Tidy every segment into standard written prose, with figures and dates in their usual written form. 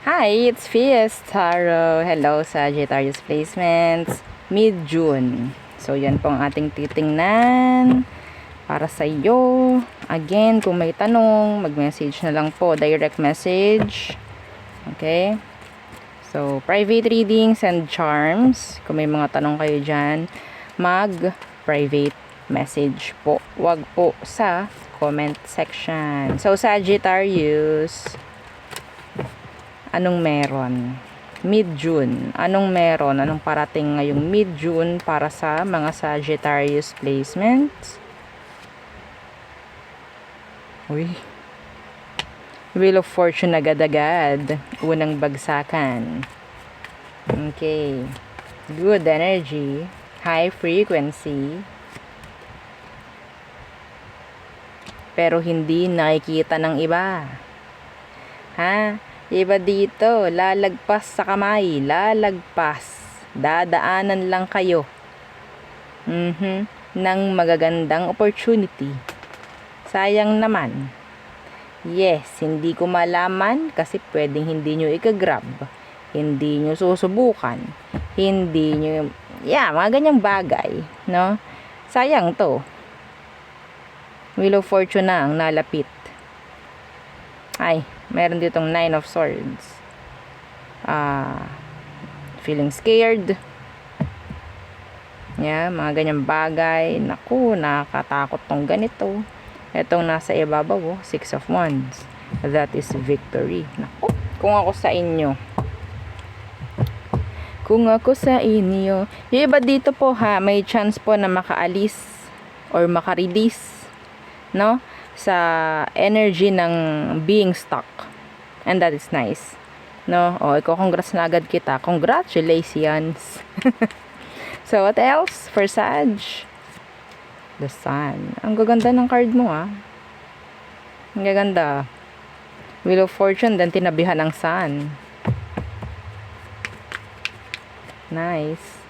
Hi, it's Fies Tarot. Hello, Sagittarius Placements. Mid-June. So, yan po ang ating titingnan para sa iyo. Again, kung may tanong, mag-message na lang po. Direct message. Okay? So, private readings and charms. Kung may mga tanong kayo dyan, mag-private message po. Wag po sa comment section. So, Sagittarius, anong meron? Mid-June. Anong meron? Anong parating ngayong mid-June para sa mga Sagittarius placements? Uy. Wheel of Fortune agad-agad. Unang bagsakan. Okay. Good energy. High frequency. Pero hindi nakikita ng iba. Ha? Iba dito, lalagpas sa kamay, lalagpas. Dadaanan lang kayo. Ng magagandang opportunity. Sayang naman. Yes, hindi ko malaman kasi pwedeng hindi nyo ikagrab. Hindi nyo susubukan. Hindi nyo, mga ganyang bagay, no? Sayang to. Wheel of Fortune na ang nalapit. Ay, meron ditong 9 of Swords. Feeling scared. Mga ganyang bagay. Naku, nakakatakot tong ganito. Itong nasa ibabaw, 6 of Wands. That is victory. Naku, kung ako sa inyo. Yung iba dito po may chance po na makaalis or makarelease, no? Sa energy ng being stuck. And that is nice. No? Congrats na agad kita. Congratulations. So, what else for Sag? The Sun. Ang gaganda ng card mo, Ang gaganda. Wheel of Fortune, then tinabihan ng Sun. Nice.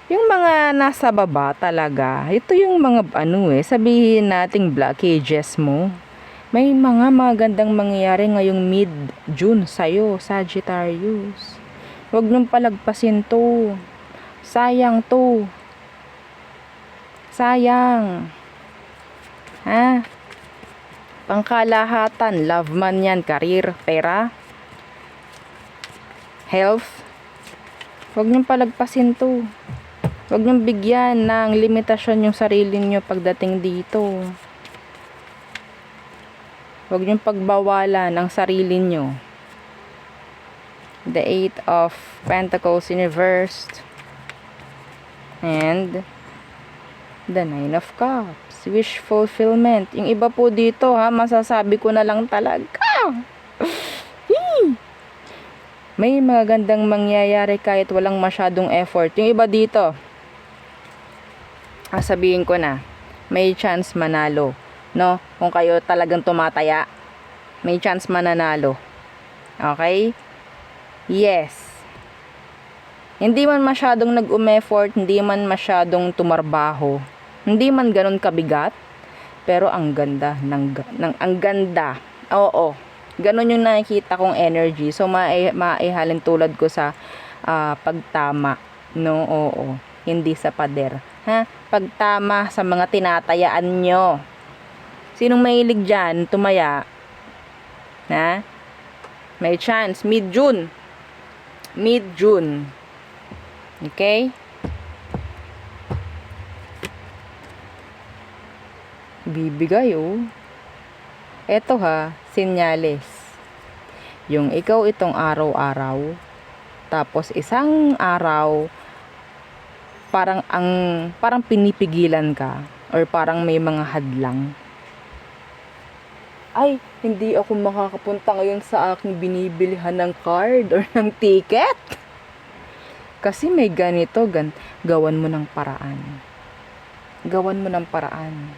Yung mga nasa baba talaga, ito yung mga sabihin nating blockages mo. May mga magandang mangyayari ngayong mid-June sa'yo, Sagittarius. Huwag nung palagpasin to. Sayang to. Sayang. Pangkalahatan, love man yan, career, pera, health. Huwag nung palagpasin to. Huwag niyong bigyan ng limitasyon yung sarili niyo pagdating dito. Huwag niyong pagbawalan ang sarili niyo. The 8 of Pentacles in reversed. And the 9 of Cups. Wish fulfillment. Yung iba po dito masasabi ko na lang talaga. May magandang mangyayari kahit walang masyadong effort. Yung iba dito, sabihin ko na, may chance manalo, no? Kung kayo talagang tumataya, may chance mananalo. Okay? Yes. Hindi man masyadong nag-effort, hindi man masyadong tumarbaho, hindi man ganun kabigat, pero ang ganda ang ganda. Oo. Ganun yung nakikita kong energy. So maihalin tulad ko sa pagtama, no? Oo. Hindi sa pader. Pagtama sa mga tinatayaan nyo. Sinong mahilig dyan, tumaya? May chance. Mid-June. Mid-June. Okay? Bibigay, Eto senyales. Yung ikaw itong araw-araw, tapos isang araw, parang pinipigilan ka or parang may mga hadlang. Ay, hindi ako makakapunta ngayon sa aking binibilihan ng card or ng ticket. Kasi may ganito, gawan mo ng paraan. Gawan mo ng paraan.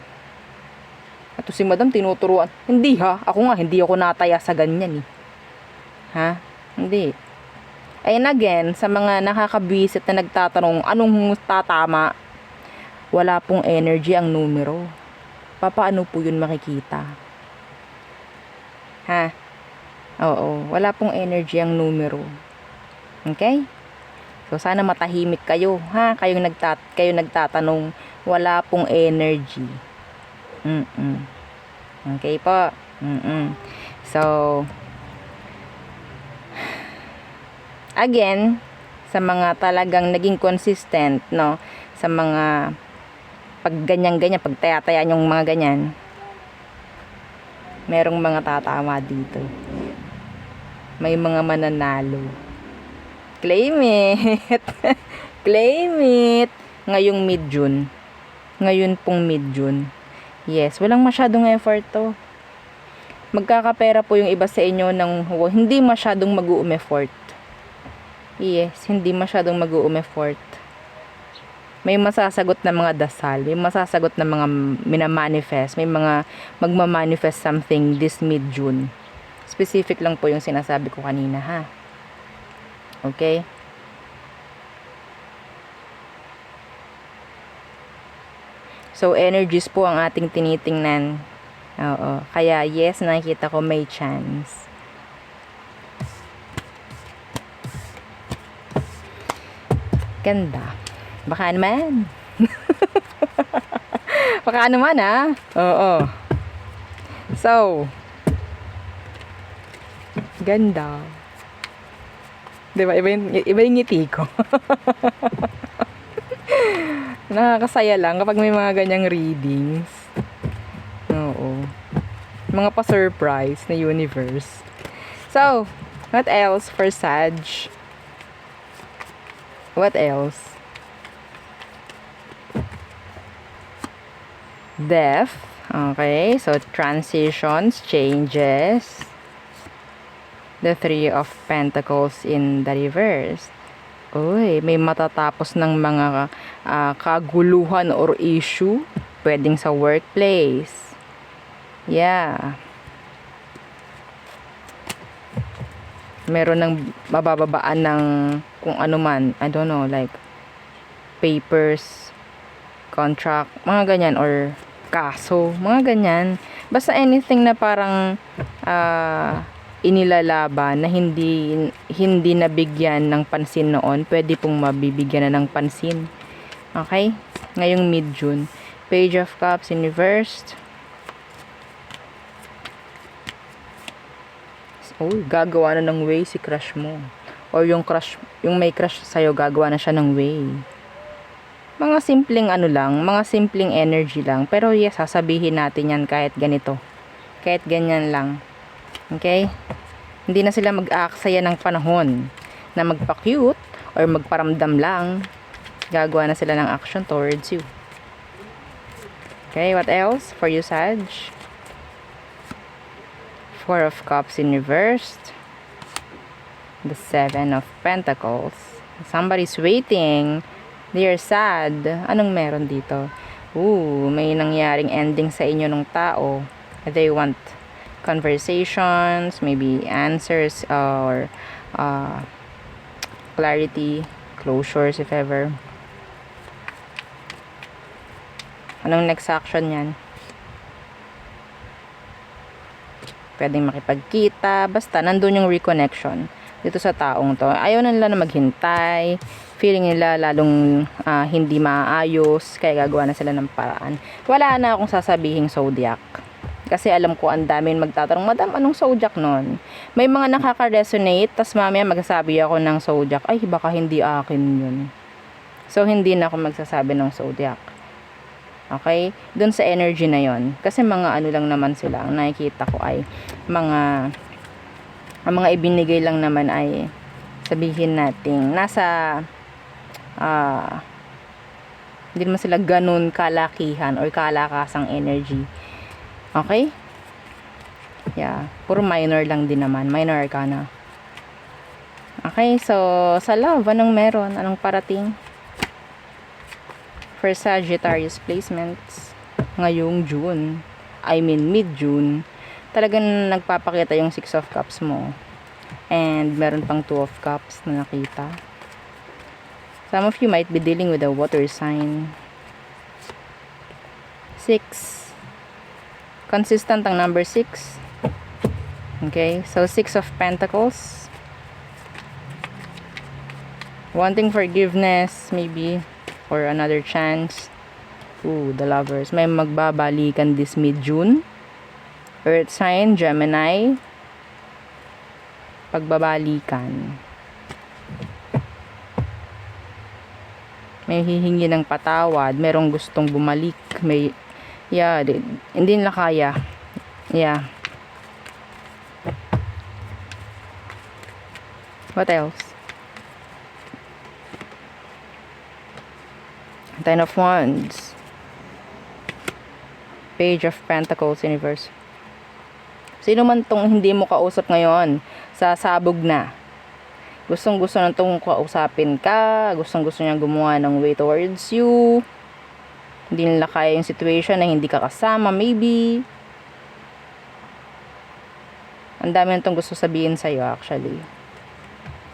At si madam tinuturuan. Hindi ako nga, hindi ako nataya sa ganyan Hindi. And again, sa mga nakakabisit na nagtatanong, anong tatama? Wala pong energy ang numero. Paano po yun makikita? Oo, wala pong energy ang numero. Okay? So, sana matahimik kayo, ha? Kayo nagtatanong, wala pong energy. Okay po. So, again, sa mga talagang naging consistent, no? Sa mga pag ganyan-ganyan, pag taya-taya yung mga ganyan, merong mga tatama dito. May mga mananalo. Claim it. Claim it. Ngayong mid-June. Ngayon pong mid-June. Yes, walang masyadong effort to. Magkakapera po yung iba sa inyo ng hindi masyadong mag-u-effort. Yes, hindi masyadong mag-u-effort. May masasagot na mga dasal, may masasagot na mga minamanifest, may mga magmamanifest something this mid-June. Specific lang po yung sinasabi ko kanina, ha? Okay? So, energies po ang ating tinitingnan. Oo. Kaya, yes, nakikita ko may chance. Ganda. Baka naman. Baka naman, ha? Oo. So, ganda. Diba? Iba yung ngiti ko. Nakakasaya lang kapag may mga ganyang readings. Oo. Mga pa-surprise na universe. So, what else for Sag? What else? Death. Okay. So, transitions, changes. The Three of Pentacles in the reverse. Uy, may matatapos ng mga kaguluhan or issue. Pwedeng sa workplace. Yeah. Meron ng mabababaan ng kung ano man. I don't know, like papers, contract, mga ganyan, or kaso, mga ganyan. Basta anything na parang inilalaban na hindi nabigyan ng pansin noon, pwede pong mabibigyan na ng pansin. Okay? Ngayong mid-June. Page of Cups in reversed. Gagawa na ng way si crush mo. Or yung may crush sa'yo, gagawa na siya ng way. Mga simpleng mga simpleng energy lang. Pero yes, sasabihin natin yan kahit ganito. Kahit ganyan lang. Okay? Hindi na sila mag-aaksaya ng panahon na magpa-cute or magparamdam lang. Gagawa na sila ng action towards you. Okay, what else for you, Sag? Four of Cups in reversed. The Seven of Pentacles. Somebody's waiting. They're sad. Anong meron dito? May nangyaring ending sa inyo ng tao. They want conversations, maybe answers, or clarity, closures if ever. Anong next action yan? Pwedeng makipagkita, basta nandun yung reconnection dito sa taong to. Ayaw na nila na maghintay, feeling nila lalong hindi maayos, kaya gagawa na sila ng paraan. Wala na akong sasabihing zodiac. Kasi alam ko ang daming magtatanong, Madam, anong zodiac nun? May mga nakaka-resonate, tas mamaya magsasabi ako ng zodiac, ay baka hindi akin yun. So, hindi na ako magsasabi ng zodiac. Okay? Doon sa energy na yon. Kasi mga lang naman sila. Ang nakikita ko ay ang mga ibinigay lang naman ay sabihin natin nasa hindi naman sila ganun kalakihan or kalakasang energy. Okay? Yeah. Puro minor lang din naman. Minor arcana. Okay? So, sa love, anong meron? Anong parating? For Sagittarius placements ngayong June, I mean mid-June, talagang nagpapakita yung Six of Cups mo, and meron pang Two of Cups na nakita. Some of you might be dealing with a water sign. 6, consistent ang number 6. Okay, so 6 of Pentacles. Wanting forgiveness, maybe, or another chance. Ooh, the Lovers. May magbabalikan this mid-June. Earth sign, Gemini. Pagbabalikan. May hihingi ng patawad. Merong gustong bumalik. May, yeah, hindi nila kaya. Yeah. What else? Ten of Wands. Page of Pentacles, Universe. Sino man tong hindi mo kausap ngayon, sasabog na. Gustong-gusto na tong kausapin ka, gustong-gusto niya gumawa ng way towards you. Hindi nila kaya yung situation na hindi ka kasama, maybe. Ang dami nitong gusto sabihin sa'yo, actually.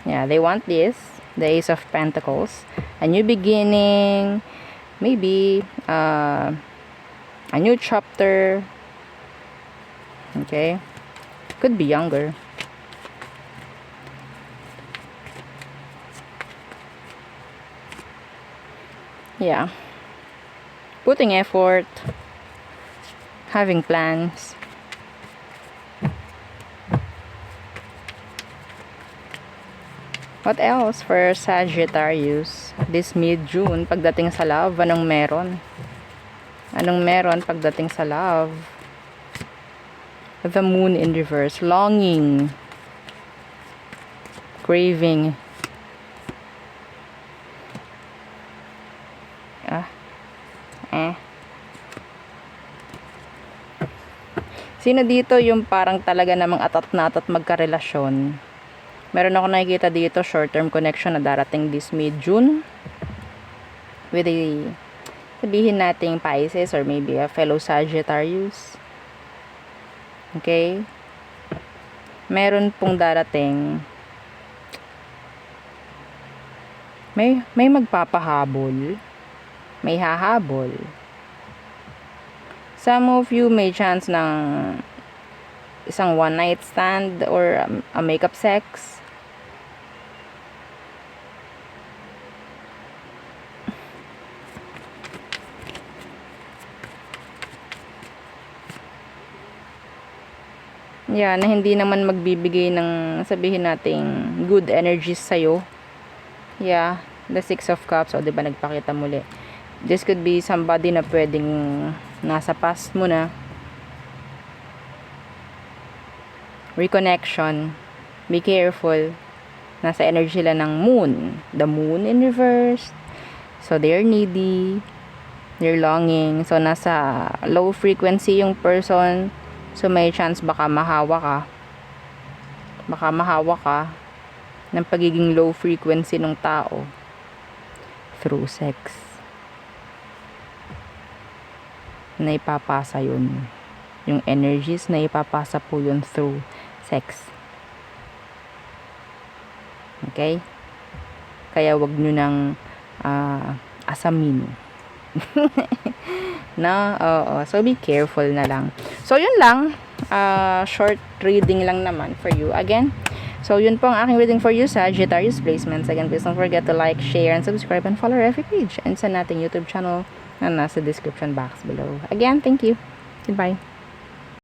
Yeah, they want this. The Ace of Pentacles. A new beginning. Maybe, a new chapter. Okay. Could be younger. Yeah. Putting effort. Having plans. What else for Sagittarius? This mid-June, pagdating sa love, anong meron? Anong meron pagdating sa love? The Moon in reverse. Longing. Craving. Sino dito yung parang talaga namang atat na atat magkarelasyon? Meron ako nakikita dito short-term connection na darating this mid-June with a, sabihin nating Pisces or maybe a fellow Sagittarius. Okay? Meron pong darating. May magpapahabol. May hahabol. Some of you may chance ng isang one night stand or a makeup sex. Yeah, na hindi naman magbibigay ng sabihin nating good energies sa'yo. Yeah, the Six of Cups. O, diba nagpakita muli. This could be somebody na pwedeng nasa past mo na. Reconnection. Be careful. Nasa energy sila ng moon. The moon in reverse. So, they're needy. They're longing. So, nasa low frequency yung person. So, may chance baka mahawa ka. Baka mahawa ka ng pagiging low frequency ng tao through sex. Na ipapasa yun. Yung energies na ipapasa po yun through sex. Okay? Kaya wag nyo nang asamin. Na, so be careful na lang. So yun lang, short reading lang naman for you. Again, so yun po ang aking reading for you, Sagittarius placements. Again, please don't forget to like, share, and subscribe, and follow our every page and sa nating YouTube channel na nasa description box below. Again, thank you. Goodbye.